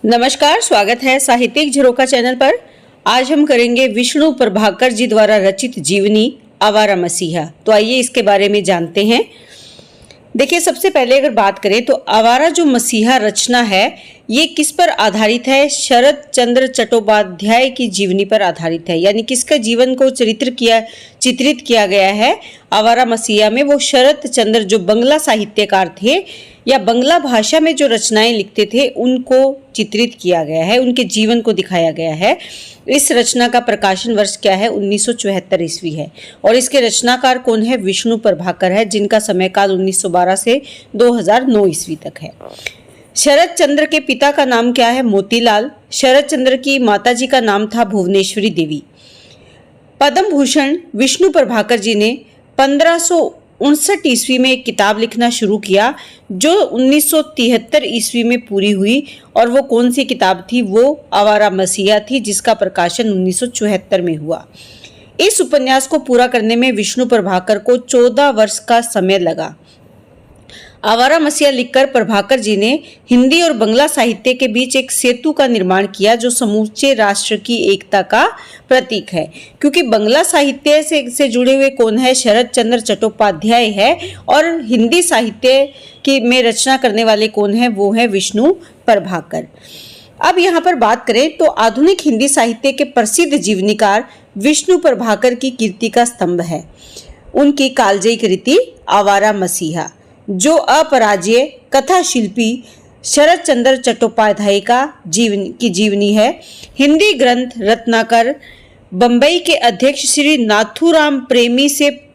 नमस्कार, स्वागत है साहित्यिक झरोखा चैनल पर। आज हम करेंगे विष्णु प्रभाकर जी द्वारा रचित जीवनी आवारा मसीहा। तो आइए इसके बारे में जानते हैं। देखिए, सबसे पहले अगर बात करें तो आवारा जो मसीहा रचना है ये किस पर आधारित है? शरत चंद्र चट्टोपाध्याय की जीवनी पर आधारित है। यानी किसका जीवन को चित्रित किया गया है आवारा मसीहा में? वो शरत चंद्र जो बंगला साहित्यकार थे या बंगला भाषा में जो रचनाएं लिखते थे उनको चित्रित किया गया है, उनके जीवन को दिखाया गया है। इस रचना का प्रकाशन वर्ष क्या है? 1974 ईस्वी है। और इसके रचनाकार कौन है? विष्णु प्रभाकर है, जिनका समय काल 1912 से 2009 ईस्वी तक है। शरत चंद्र के पिता का नाम क्या है? मोतीलाल। शरत चंद्र की माताजी का नाम था भुवनेश्वरी देवी। पद्म भूषण विष्णु प्रभाकर जी ने 1559 ईस्वी में एक किताब लिखना शुरू किया जो 1973 ईस्वी में पूरी हुई। और वो कौन सी किताब थी? वो आवारा मसीहा थी, जिसका प्रकाशन 1974 में हुआ। इस उपन्यास को पूरा करने में विष्णु प्रभाकर को 14 वर्ष का समय लगा। आवारा मसीहा लिखकर प्रभाकर जी ने हिंदी और बंगला साहित्य के बीच एक सेतु का निर्माण किया जो समूचे राष्ट्र की एकता का प्रतीक है। क्योंकि बंगला साहित्य से जुड़े हुए कौन है? शरत चंद्र चट्टोपाध्याय है। और हिंदी साहित्य की में रचना करने वाले कौन है? वो है विष्णु प्रभाकर। अब यहाँ पर बात करें तो आधुनिक हिंदी साहित्य के प्रसिद्ध जीवनीकार विष्णु प्रभाकर की कीर्ति का स्तंभ है उनकी कालजयी कृति आवारा मसीहा, जो अपराजेय कथा शिल्पी शरत चंद्र चट्टोपाध्याय की जीवनी है। हिंदी ग्रंथ रत्नाकर बंबई के अध्यक्ष श्री नाथूराम प्रेमी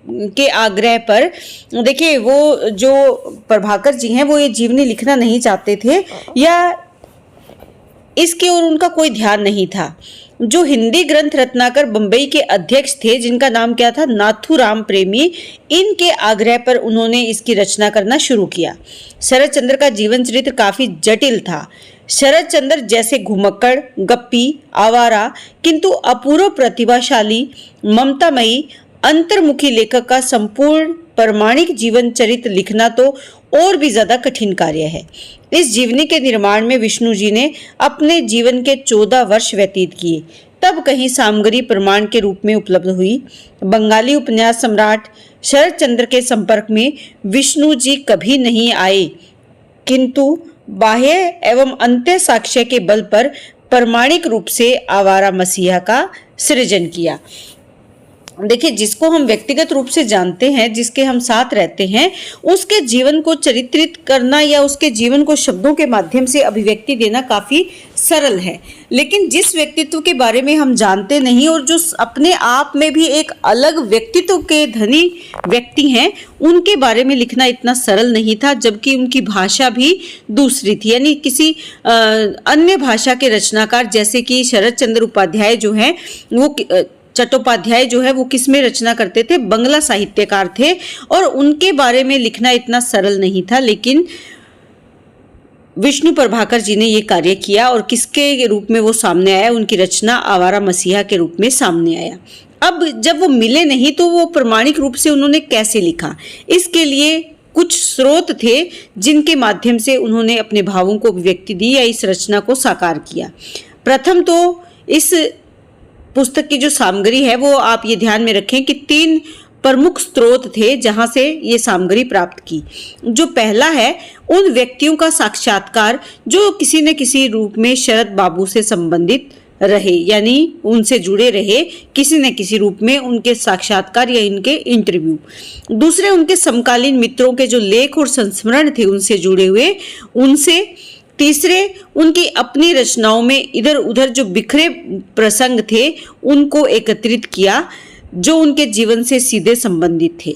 के आग्रह पर, देखिए वो जो प्रभाकर जी हैं वो ये जीवनी लिखना नहीं चाहते थे या इसकी ओर उनका कोई ध्यान नहीं था। जो हिंदी ग्रंथ रत्नाकर बंबई के अध्यक्ष थे, जिनका नाम क्या था? नाथूराम प्रेमी, इनके आग्रह पर उन्होंने इसकी रचना करना शुरू किया। शरत चंद्र का जीवन चरित्र काफी जटिल था। शरत चंद्र जैसे घुमक्कड़, गप्पी, आवारा किंतु अपूर्व प्रतिभाशाली, ममतामयी, अंतर्मुखी लेखक का संपूर्ण प्रामाणिक जीवन चरित्र लिखना तो और भी ज्यादा कठिन कार्य है। इस जीवनी के निर्माण में विष्णु जी ने अपने जीवन के 14 वर्ष व्यतीत किए। तब कहीं सामग्री प्रमाण के रूप में उपलब्ध हुई। बंगाली उपन्यास सम्राट शरत चंद्र के संपर्क में विष्णु जी कभी नहीं आए, किंतु बाह्य एवं अंत्य साक्ष्य के बल पर प्रामाणिक रूप से आवारा मसीहा का सृजन किया। देखिए, जिसको हम व्यक्तिगत रूप से जानते हैं, जिसके हम साथ रहते हैं, उसके जीवन को चरित्रित करना या उसके जीवन को शब्दों के माध्यम से अभिव्यक्ति देना काफी सरल है। लेकिन जिस व्यक्तित्व के बारे में हम जानते नहीं और जो अपने आप में भी एक अलग व्यक्तित्व के धनी व्यक्ति हैं, उनके बारे में लिखना इतना सरल नहीं था, जबकि उनकी भाषा भी दूसरी थी। यानी किसी अन्य भाषा के रचनाकार जैसे कि शरत चंद्र उपाध्याय जो है वो चट्टोपाध्याय जो है वो किस में रचना करते थे? बंगला साहित्यकार थे। और उनके बारे में लिखना इतना सरल नहीं था, लेकिन विष्णु प्रभाकर जी ने ये कार्य किया। और किसके रूप में वो सामने आया? उनकी रचना आवारा मसीहा के रूप में सामने आया। अब जब वो मिले नहीं तो वो प्रामाणिक रूप से उन्होंने कैसे लिखा? इसके लिए कुछ स्रोत थे जिनके माध्यम से उन्होंने अपने भावों को अभिव्यक्ति दी या इस रचना को साकार किया। प्रथम तो इस पुस्तक की जो सामग्री है वो आप ये ध्यान में रखें कि 3 प्रमुख स्रोत थे जहां से ये सामग्री प्राप्त की। जो पहला है, उन व्यक्तियों का साक्षात्कार जो किसी न किसी रूप में शरत बाबू से संबंधित रहे, यानी उनसे जुड़े रहे किसी न किसी रूप में, उनके साक्षात्कार या इनके इंटरव्यू। दूसरे, उनके समकालीन मित्रों के जो लेख और संस्मरण थे उनसे जुड़े हुए, उनसे। तीसरे, उनकी अपनी रचनाओं में इधर उधर जो बिखरे प्रसंग थे उनको एकत्रित किया जो उनके जीवन से सीधे संबंधित थे।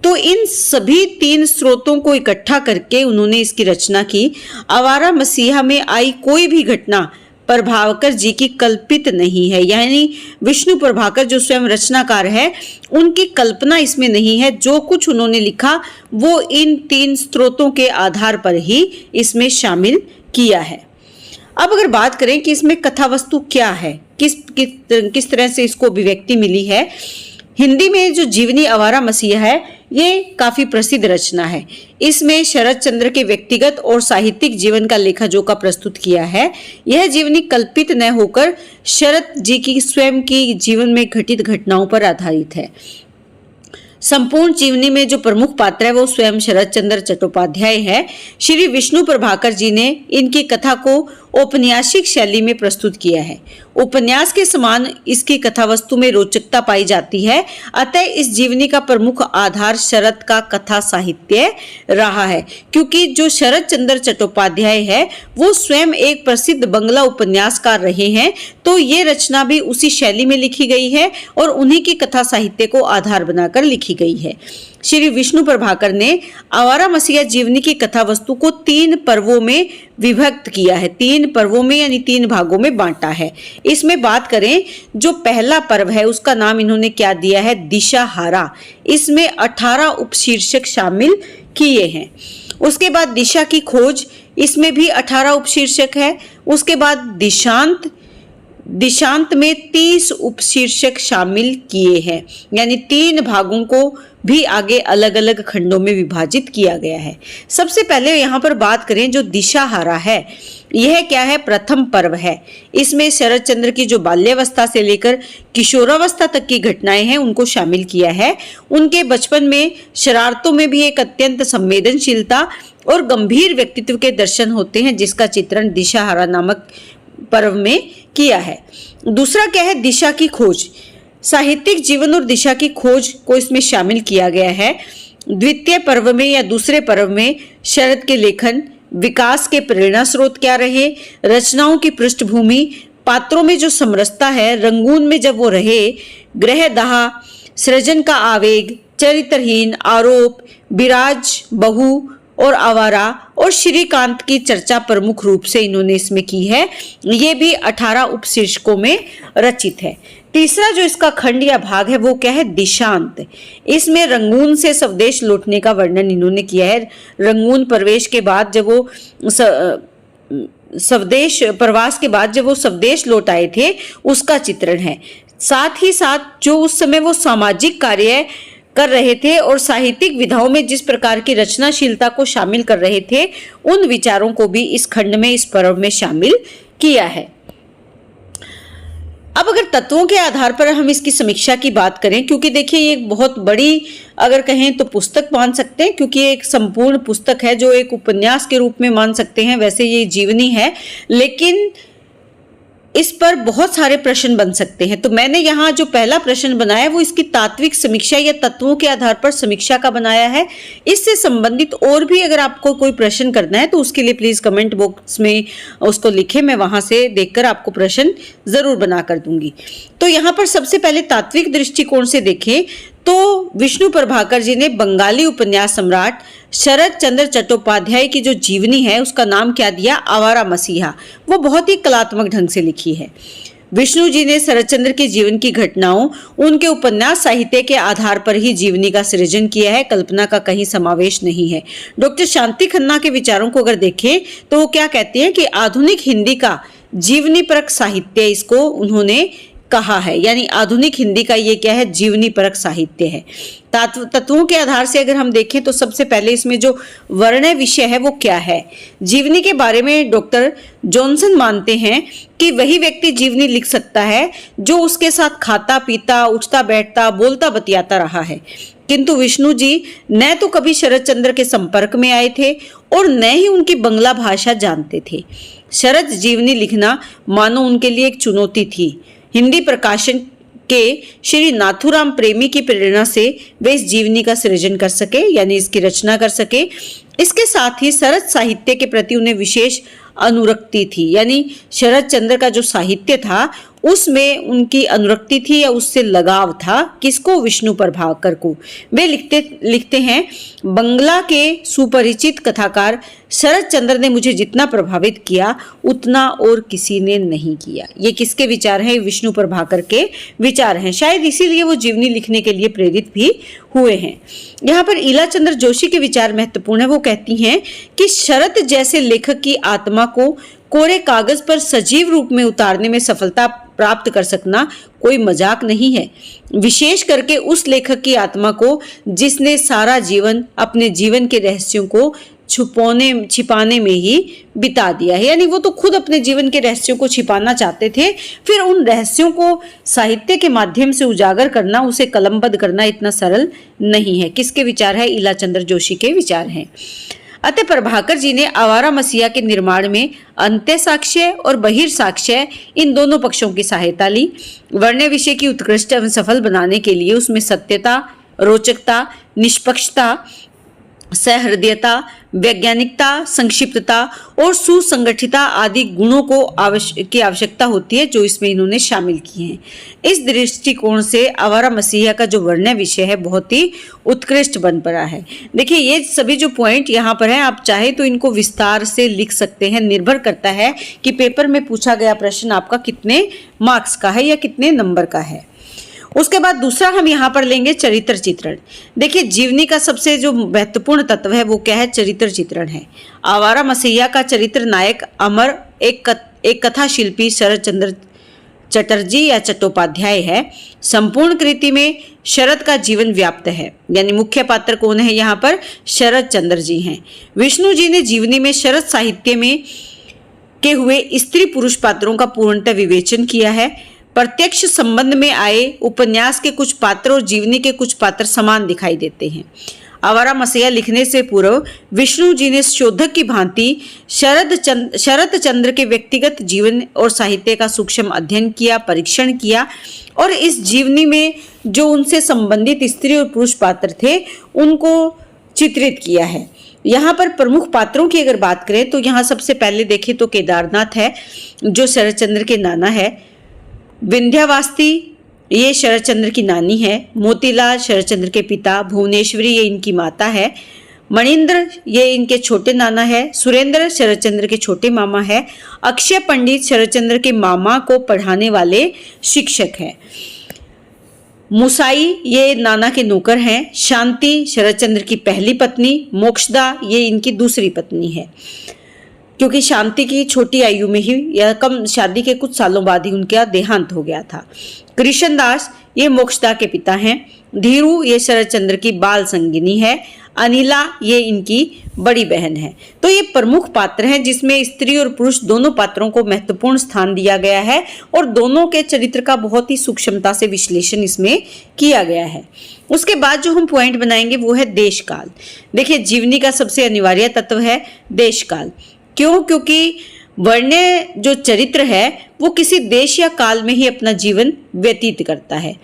तो इन सभी 3 स्रोतों को इकट्ठा करके उन्होंने इसकी रचना की। आवारा मसीहा में आई कोई भी घटना प्रभाकर जी की कल्पित नहीं है, यानी विष्णु प्रभाकर जो स्वयं रचनाकार है उनकी कल्पना इसमें नहीं है। जो कुछ उन्होंने लिखा वो इन 3 स्रोतों के आधार पर ही इसमें शामिल किया है। अब अगर बात करें कि इसमें कथा वस्तु क्या है, किस तरह से इसको अभिव्यक्ति मिली है। हिंदी में जो जीवनी आवारा मसीहा है ये काफी प्रसिद्ध रचना है। इसमें शरद चंद्र के व्यक्तिगत और साहित्यिक जीवन का लेखाजोखा प्रस्तुत किया है। यह जीवनी कल्पित न होकर शरद जी की स्वयं की जीवन में घटित घटनाओं पर आधारित है। संपूर्ण जीवनी में जो प्रमुख पात्र है वो स्वयं शरद चंद्र चट्टोपाध्याय है। श्री विष्णु प्रभाकर जी ने इनकी कथा को औपन्यासिक शैली में प्रस्तुत किया है। उपन्यास के समान इसकी कथा वस्तु में रोचकता पाई जाती है। अतः इस जीवनी का प्रमुख आधार शरद का कथा साहित्य रहा है, क्योंकि जो शरद चंद्र चट्टोपाध्याय है वो स्वयं एक प्रसिद्ध बंगला उपन्यासकार रहे हैं, तो ये रचना भी उसी शैली में लिखी गई है और उन्हीं की कथा साहित्य को आधार बनाकर लिखी गई है। श्री विष्णु प्रभाकर ने आवारा मसीहा जीवनी की कथा वस्तु को 3 पर्वों में विभक्त किया है। 3 पर्वों में यानी 3 भागों में बांटा है। इसमें बात करें, जो पहला पर्व है उसका नाम इन्होंने क्या दिया है, दिशाहारा। इसमें 18 उपशीर्षक शामिल किए हैं। उसके बाद दिशा की खोज, इसमें भी 18 उपशीर्षक है। उसके बाद दिशांत में 30 उपशीर्षक शामिल किए हैं, यानी 3 भागों को भी आगे अलग अलग खंडों में विभाजित किया गया है। सबसे पहले यहाँ पर बात करें, जो दिशाहारा है यह क्या है, प्रथम पर्व है। इसमें शरद चंद्र की जो बाल्यावस्था से लेकर किशोरावस्था तक की घटनाएं हैं उनको शामिल किया है। उनके बचपन में शरारतों में भी एक अत्यंत संवेदनशीलता और गंभीर व्यक्तित्व के दर्शन होते हैं, जिसका चित्रण दिशाहारा नामक पर्व में किया है। दूसरा क्या है, दिशा की खोज। साहित्यिक जीवन और दिशा की खोज को इसमें शामिल किया गया है। द्वितीय पर्व में या दूसरे पर्व में शरद के लेखन, विकास के प्रेरणा स्रोत क्या रहे, रचनाओं की पृष्ठभूमि, पात्रों में जो समरसता है, रंगून में जब वो रहे, ग्रहदाह, सृजन का आवेग, चरित्रहीन, आरोप, विराज, बहू और आवारा और श्रीकांत की चर्चा प्रमुख रूप से इन्होंने इसमें की है। ये भी 18 उपशीर्षकों में रचित है। तीसरा जो इसका खंड या भाग है वो क्या है, दिशांत। इसमें रंगून से स्वदेश लौटने का वर्णन इन्होंने किया है। रंगून प्रवेश के बाद जब वो स्वदेश प्रवास के बाद जब वो स्वदेश लौट आए थे उसका चित्रण है। साथ ही साथ जो उस समय वो सामाजिक कार्य कर रहे थे और साहित्यिक विधाओं में जिस प्रकार की रचनाशीलता को शामिल कर रहे थे, उन विचारों को भी इस खंड में, इस पर्व में शामिल किया है। अब अगर तत्वों के आधार पर हम इसकी समीक्षा की बात करें, क्योंकि देखिए ये एक बहुत बड़ी अगर कहें तो पुस्तक मान सकते हैं, क्योंकि ये एक संपूर्ण पुस्तक है जो एक उपन्यास के रूप में मान सकते हैं। वैसे ये जीवनी है, लेकिन इस पर बहुत सारे प्रश्न बन सकते हैं। तो मैंने यहाँ जो पहला प्रश्न बनाया वो इसकी तात्विक समीक्षा या तत्वों के आधार पर समीक्षा का बनाया है। इससे संबंधित और भी अगर आपको कोई प्रश्न करना है तो उसके लिए प्लीज कमेंट बॉक्स में उसको लिखें, मैं वहां से देखकर आपको प्रश्न जरूर बना कर दूंगी। तो यहाँ पर सबसे पहले तात्विक दृष्टिकोण से देखें तो विष्णु प्रभाकर जी ने बंगाली उपन्यास सम्राट शरद चंद्र चट्टोपाध्याय की जो जीवनी है उसका नाम क्या दिया, आवारा मसीहा। वो बहुत ही कलात्मक ढंग से लिखी है। विष्णु जी ने शरद चंद्र के जीवन की घटनाओं, उनके उपन्यास साहित्य के आधार पर ही जीवनी का सृजन किया है, कल्पना का कहीं समावेश नहीं है। डॉक्टर शांति खन्ना के विचारों को अगर देखें तो वो क्या कहते हैं कि आधुनिक हिंदी का जीवनी परक साहित्य इसको उन्होंने कहा है, यानी आधुनिक हिंदी का ये क्या है, जीवनी परक साहित्य है। तत्वों के आधार से अगर हम देखें तो सबसे पहले इसमें जो वर्णय विषय है वो क्या है। जीवनी के बारे में डॉक्टर जॉनसन मानते हैं कि वही व्यक्ति जीवनी लिख सकता है जो उसके साथ खाता पीता, उठता बैठता, बोलता बतियाता रहा है। किंतु विष्णु जी न तो कभी शरद चंद्र के संपर्क में आए थे और न ही उनकी बंगला भाषा जानते थे। शरद जीवनी लिखना मानो उनके लिए एक चुनौती थी। हिंदी प्रकाशन के श्री नाथुराम प्रेमी की प्रेरणा से वे इस जीवनी का सृजन कर सके, यानी इसकी रचना कर सके। इसके साथ ही शरद साहित्य के प्रति उन्हें विशेष अनुरक्ति थी, यानी शरद चंद्र का जो साहित्य था उसमें उनकी अनुरक्ति थी या उससे लगाव था। किसको, विष्णु प्रभाकर को। वे लिखते हैं, बंगला के सुपरिचित कथाकार शरद चंद्र ने मुझे जितना प्रभावित किया उतना और किसी ने नहीं किया। ये किसके विचार हैं, विष्णु प्रभाकर के विचार हैं। शायद इसीलिए वो जीवनी लिखने के लिए प्रेरित भी हुए हैं। यहाँ पर ईला चंद्र जोशी के विचार महत्वपूर्ण है। वो कहती हैं कि शरद जैसे लेखक की आत्मा को कोरे कागज पर सजीव रूप में उतारने में सफलता प्राप्त कर सकना कोई मजाक नहीं है, विशेष करके उस लेखक की आत्मा को जिसने सारा जीवन अपने जीवन के रहस्यों को छिपाने में ही बिता दिया है। यानी वो तो खुद अपने जीवन के रहस्यों को छिपाना चाहते थे, फिर उन रहस्यों को साहित्य के माध्यम से उजागर करना, उसे कलमबद्ध करना इतना सरल नहीं है। किसके विचार है? ईलाचंद्र जोशी के विचार हैं। अतः प्रभाकर जी ने आवारा मसीहा के निर्माण में अंत्य साक्ष्य और बहिर्साक्ष्य इन दोनों पक्षों की सहायता ली। वर्ण्य विषय की उत्कृष्ट एवं सफल बनाने के लिए उसमें सत्यता, रोचकता, निष्पक्षता, सहृदयता, वैज्ञानिकता, संक्षिप्तता और सुसंगठिता आदि गुणों की आवश्यकता होती है, जो इसमें इन्होंने शामिल किए हैं। इस दृष्टिकोण से आवारा मसीहा का जो वर्ण्य विषय है बहुत ही उत्कृष्ट बन पड़ा है। देखिए, ये सभी जो पॉइंट यहाँ पर है, आप चाहे तो इनको विस्तार से लिख सकते हैं। निर्भर करता है कि पेपर में पूछा गया प्रश्न आपका कितने मार्क्स का है या कितने नंबर का है। उसके बाद दूसरा हम यहाँ पर लेंगे चरित्र चित्रण। देखिए, जीवनी का सबसे जो महत्वपूर्ण तत्व है वो क्या है? चरित्र चित्रण है। आवारा मसीहा का चरित्र नायक अमर एक कथा शिल्पी शरद चंद्र चटर्जी या चट्टोपाध्याय है। संपूर्ण कृति में शरद का जीवन व्याप्त है, यानी मुख्य पात्र कौन है यहाँ पर? शरद चंद्र जी हैं। विष्णु जी ने जीवनी में शरद साहित्य में के हुए स्त्री पुरुष पात्रों का पूर्णतः विवेचन किया है। प्रत्यक्ष संबंध में आए उपन्यास के कुछ पात्र और जीवनी के कुछ पात्र समान दिखाई देते हैं। आवारा मसीहा लिखने से पूर्व विष्णु जी ने शोधक की भांति शरद चंद्र के व्यक्तिगत जीवन और साहित्य का सूक्ष्म अध्ययन किया, परीक्षण किया और इस जीवनी में जो उनसे संबंधित स्त्री और पुरुष पात्र थे उनको चित्रित किया है। यहाँ पर प्रमुख पात्रों की अगर बात करें तो यहाँ सबसे पहले देखें तो केदारनाथ है, जो शरदचंद्र के नाना है। विंध्यावास्ती ये शरदचंद्र की नानी है। मोतीलाल शरदचंद्र के पिता। भुवनेश्वरी ये इनकी माता है। मणिंद्र ये इनके छोटे नाना है। सुरेंद्र शरदचंद्र के छोटे मामा है। अक्षय पंडित शरदचंद्र के मामा को पढ़ाने वाले शिक्षक हैं। मुसाई ये नाना के नौकर हैं। शांति शरदचंद्र की पहली पत्नी। मोक्षदा ये इनकी दूसरी पत्नी है, क्योंकि शांति की छोटी आयु में ही या कम शादी के कुछ सालों बाद ही उनका देहांत हो गया था। कृष्णदास ये मोक्षदा के पिता हैं। धीरू ये शरदचंद्र की बाल संगिनी है। अनिला ये इनकी बड़ी बहन है। तो ये प्रमुख पात्र हैं जिसमें स्त्री और पुरुष दोनों पात्रों को महत्वपूर्ण स्थान दिया गया है और दोनों के चरित्र का बहुत ही सूक्ष्मता से विश्लेषण इसमें किया गया है। उसके बाद जो हम पॉइंट बनाएंगे वो है देश काल। देखिए, जीवनी का सबसे अनिवार्य तत्व है देश काल। क्यों? क्योंकि वर्ण्य जो चरित्र है वो किसी देश या काल में ही अपना जीवन व्यतीत करता है।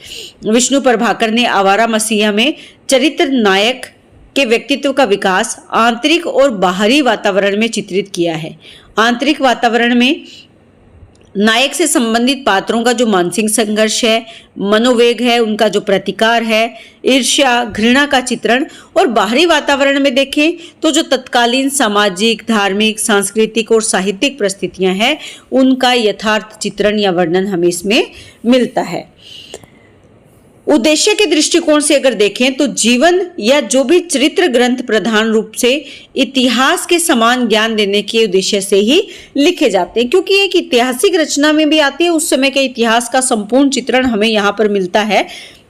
विष्णु प्रभाकर ने आवारा मसीहा में चरित्र नायक के व्यक्तित्व का विकास आंतरिक और बाहरी वातावरण में चित्रित किया है। आंतरिक वातावरण में नायक से संबंधित पात्रों का जो मानसिक संघर्ष है, मनोवेग है, उनका जो प्रतिकार है, ईर्ष्या, घृणा का चित्रण, और बाहरी वातावरण में देखें तो जो तत्कालीन सामाजिक, धार्मिक, सांस्कृतिक और साहित्यिक परिस्थितियां हैं उनका यथार्थ चित्रण या वर्णन हमें इसमें मिलता है। उद्देश्य के दृष्टिकोण से अगर देखें तो जीवन या जो भी चरित्र ग्रंथ प्रधान रूप से इतिहास के समान ज्ञान देने के उद्देश्य से ही लिखे जाते हैं, क्योंकि एक ऐतिहासिक रचना में भी आती है, उस समय के इतिहास का संपूर्ण चित्रण हमें यहाँ पर मिलता है।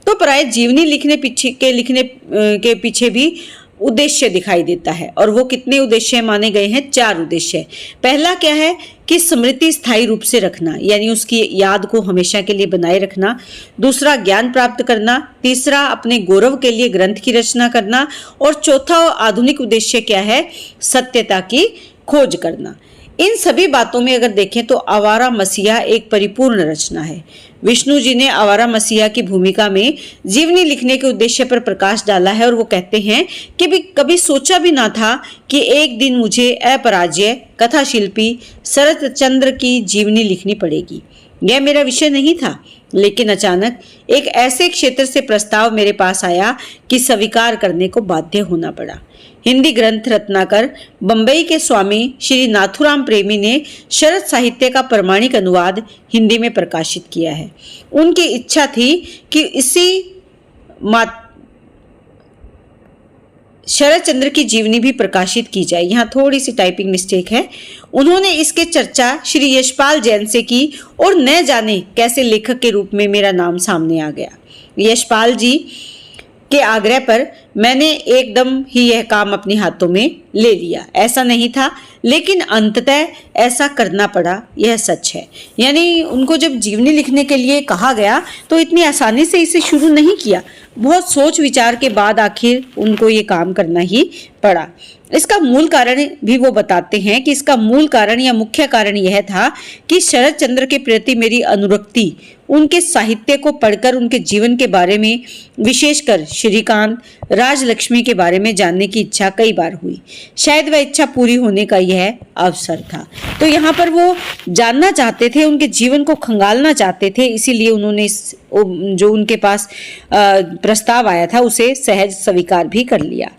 तो प्राय जीवनी लिखने के पीछे भी उद्देश्य दिखाई देता है, और वो कितने उद्देश्य माने गए हैं? 4 उद्देश्य। पहला क्या है कि स्मृति स्थायी रूप से रखना, यानी उसकी याद को हमेशा के लिए बनाए रखना। दूसरा, ज्ञान प्राप्त करना। तीसरा, अपने गौरव के लिए ग्रंथ की रचना करना। और चौथा आधुनिक उद्देश्य क्या है? सत्यता की खोज करना। इन सभी बातों में अगर देखें तो आवारा मसीहा एक परिपूर्ण रचना है। विष्णु जी ने आवारा मसीहा की भूमिका में जीवनी लिखने के उद्देश्य पर प्रकाश डाला है, और वो कहते हैं कि कभी सोचा भी ना था कि एक दिन मुझे अपराजय कथा शिल्पी शरदचंद्र की जीवनी लिखनी पड़ेगी। यह मेरा विषय नहीं था, लेकिन अचानक एक ऐसे क्षेत्र से प्रस्ताव मेरे पास आया कि स्वीकार करने को बाध्य होना पड़ा। हिंदी ग्रंथ रत्नाकर बंबई के स्वामी श्री नाथुराम प्रेमी ने शरद साहित्य का प्रमाणिक अनुवाद हिंदी में प्रकाशित किया है। उनकी इच्छा थी कि शरद चंद्र की जीवनी भी प्रकाशित की जाए। यहाँ थोड़ी सी टाइपिंग मिस्टेक है। उन्होंने इसके चर्चा श्री यशपाल जैन से की और न जाने कैसे लेखक के रूप में मेरा नाम सामने आ गया। यशपाल जी के आग्रह पर मैंने एकदम ही यह काम अपने हाथों में ले लिया। ऐसा नहीं था, लेकिन अंततः ऐसा करना पड़ा, यह सच है। यानी उनको जब जीवनी लिखने के लिए कहा गया तो इतनी आसानी से इसे शुरू नहीं किया, बहुत सोच विचार के बाद आखिर उनको ये काम करना ही पड़ा। इसका मूल कारण भी वो बताते हैं कि इसका मूल कारण या मुख्य कारण यह था कि शरद चंद्र के प्रति मेरी अनुरक्ति, उनके साहित्य को पढ़कर उनके जीवन के बारे में, विशेषकर श्रीकांत, राजलक्ष्मी के बारे में जानने की इच्छा कई बार हुई। शायद वह इच्छा पूरी होने का यह अवसर था। तो यहाँ पर वो जानना चाहते थे, उनके जीवन को खंगालना चाहते थे, इसीलिए उन्होंने जो उनके पास प्रस्ताव आया था उसे सहज स्वीकार भी कर लिया।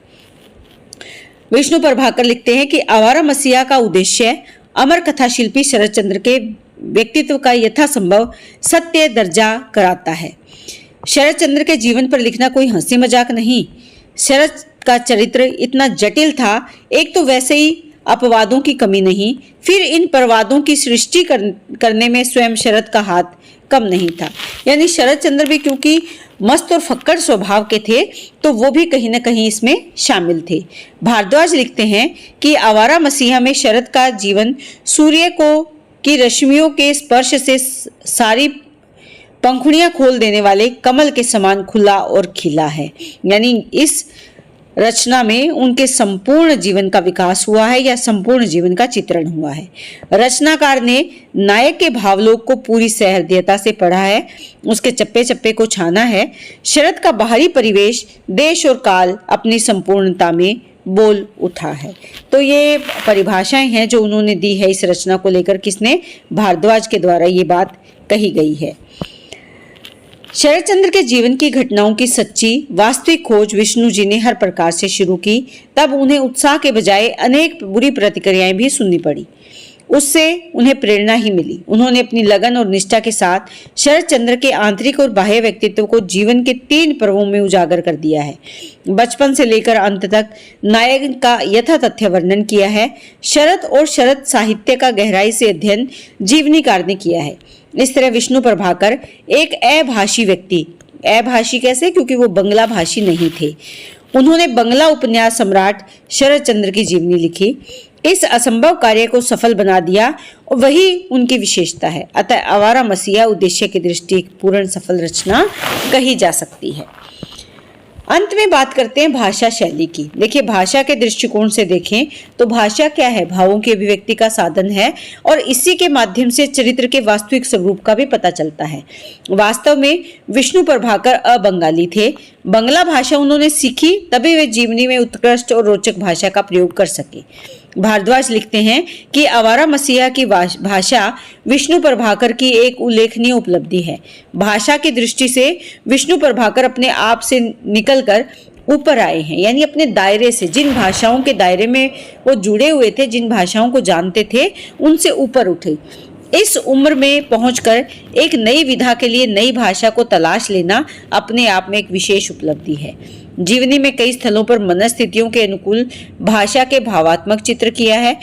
विष्णु प्रभाकर लिखते हैं कि आवारा मसीहा का उद्देश्य अमर कथा शिल्पी शरद चंद्र के व्यक्तित्व का यथासंभव सत्य दर्जा कराता है। शरद चंद्र के जीवन पर लिखना कोई हंसी मजाक नहीं। शरद का चरित्र इतना जटिल था, एक तो वैसे ही अपवादों की कमी नहीं, फिर इन प्रवादों की सृष्टि करने में स्वयं शरद का हाथ कम नहीं था। यानी शरद चंद्र भी क्योंकि मस्त और फक्कड़ स्वभाव के थे, तो वो भी कहीं न कहीं इसमें शामिल थे। भारद्वाज लिखते हैं कि आवारा मसीहा में शरद का जीवन सूर्य की रश्मियों के स्पर्श से सारी पंखुड़ियां खोल देने वाले कमल के समान खुला और खिला है। यानी इस रचना में उनके संपूर्ण जीवन का विकास हुआ है या संपूर्ण जीवन का चित्रण हुआ है। रचनाकार ने नायक के भावलोक को पूरी सहृदयता से पढ़ा है, उसके चप्पे चप्पे को छाना है। शरद का बाहरी परिवेश, देश और काल अपनी संपूर्णता में बोल उठा है। तो ये परिभाषाएं हैं जो उन्होंने दी है इस रचना को लेकर। किसने? भारद्वाज के द्वारा ये बात कही गई है। शरद चंद्र के जीवन की घटनाओं की सच्ची वास्तविक खोज विष्णु जी ने हर प्रकार से शुरू की। तब उन्हें उत्साह के बजाय अनेक बुरी प्रतिक्रियाएं भी सुननी पड़ी। उससे उन्हें प्रेरणा ही मिली। उन्होंने अपनी लगन और निष्ठा के साथ शरद चंद्र के आंतरिक और बाह्य व्यक्तित्व को जीवन के 3 पर्वों में उजागर कर दिया है। बचपन से लेकर अंत तक नायक का यथा तथ्य वर्णन किया है। शरद और शरद साहित्य का गहराई से अध्ययन जीवनीकार ने किया है। इस तरह विष्णु प्रभाकर एक अभाषी व्यक्ति, अभाषी कैसे? क्योंकि वो बंगला भाषी नहीं थे। उन्होंने बंगला उपन्यास सम्राट शरद चंद्र की जीवनी लिखी। इस असंभव कार्य को सफल बना दिया और वही उनकी विशेषता है। अतः आवारा मसीहा उद्देश्य की दृष्टि एक पूर्ण सफल रचना कही जा सकती है। अंत में बात करते हैं भाषा शैली की। देखिए, भाषा के दृष्टिकोण से देखें तो भाषा क्या है? भावों की अभिव्यक्ति का साधन है और इसी के माध्यम से चरित्र के वास्तविक स्वरूप का भी पता चलता है। वास्तव में विष्णु प्रभाकर अबंगाली थे। बंगला भाषा उन्होंने सीखी, तभी वे जीवनी में उत्कृष्ट और रोचक भाषा का प्रयोग कर सके। भारद्वाज लिखते हैं कि आवारा मसीहा की भाषा विष्णु प्रभाकर की एक उल्लेखनीय उपलब्धि है। भाषा की दृष्टि से विष्णु प्रभाकर अपने आप से निकलकर ऊपर आए हैं, यानी अपने दायरे से, जिन भाषाओं के दायरे में वो जुड़े हुए थे, जिन भाषाओं को जानते थे, उनसे ऊपर उठे। इस उम्र में पहुंचकर एक नई विधा के लिए नई भाषा को तलाश लेना अपने आप में एक विशेष उपलब्धि है। जीवनी में कई स्थलों पर मनस्थितियों के अनुकूल भाषा के भावात्मक चित्र किया है।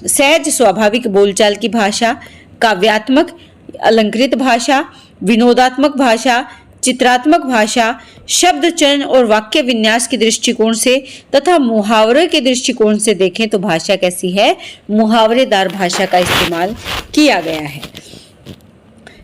सहज स्वाभाविक बोलचाल की भाषा, काव्यात्मक अलंकृत भाषा, विनोदात्मक भाषा, चित्रात्मक भाषा, शब्द चयन और वाक्य विन्यास के दृष्टिकोण से तथा मुहावरे के दृष्टिकोण से देखें तो भाषा कैसी है? मुहावरेदार भाषा का इस्तेमाल किया गया है।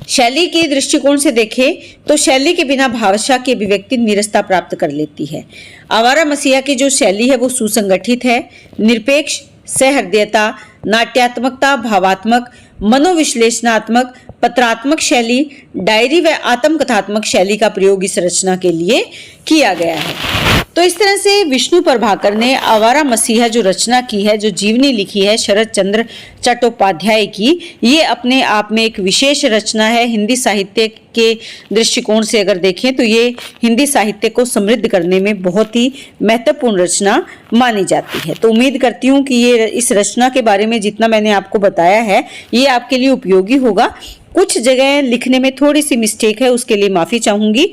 शैली के दृष्टिकोण से देखें तो शैली के बिना भाषा की अभिव्यक्ति नीरसता प्राप्त कर लेती है। आवारा मसीहा की जो शैली है वो सुसंगठित है, निरपेक्ष, सहृदयता, नाट्यात्मकता, भावात्मक, मनोविश्लेषणात्मक, पत्रात्मक शैली, डायरी व आत्मकथात्मक शैली का प्रयोग इस रचना के लिए किया गया है। तो इस तरह से विष्णु प्रभाकर ने आवारा मसीहा जो रचना की है, जो जीवनी लिखी है शरद चंद्र चट्टोपाध्याय की, ये अपने आप में एक विशेष रचना है। हिंदी साहित्य के दृष्टिकोण से अगर देखें तो ये हिंदी साहित्य को समृद्ध करने में बहुत ही महत्वपूर्ण रचना मानी जाती है। तो उम्मीद करती हूँ कि ये इस रचना के बारे में जितना मैंने आपको बताया है ये आपके लिए उपयोगी होगा। कुछ जगह लिखने में थोड़ी सी मिस्टेक है, उसके लिए माफ़ी चाहूँगी।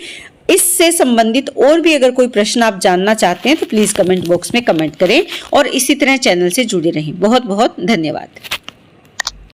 इससे संबंधित और भी अगर कोई प्रश्न आप जानना चाहते हैं तो प्लीज कमेंट बॉक्स में कमेंट करें और इसी तरह चैनल से जुड़े रहें। बहुत बहुत धन्यवाद।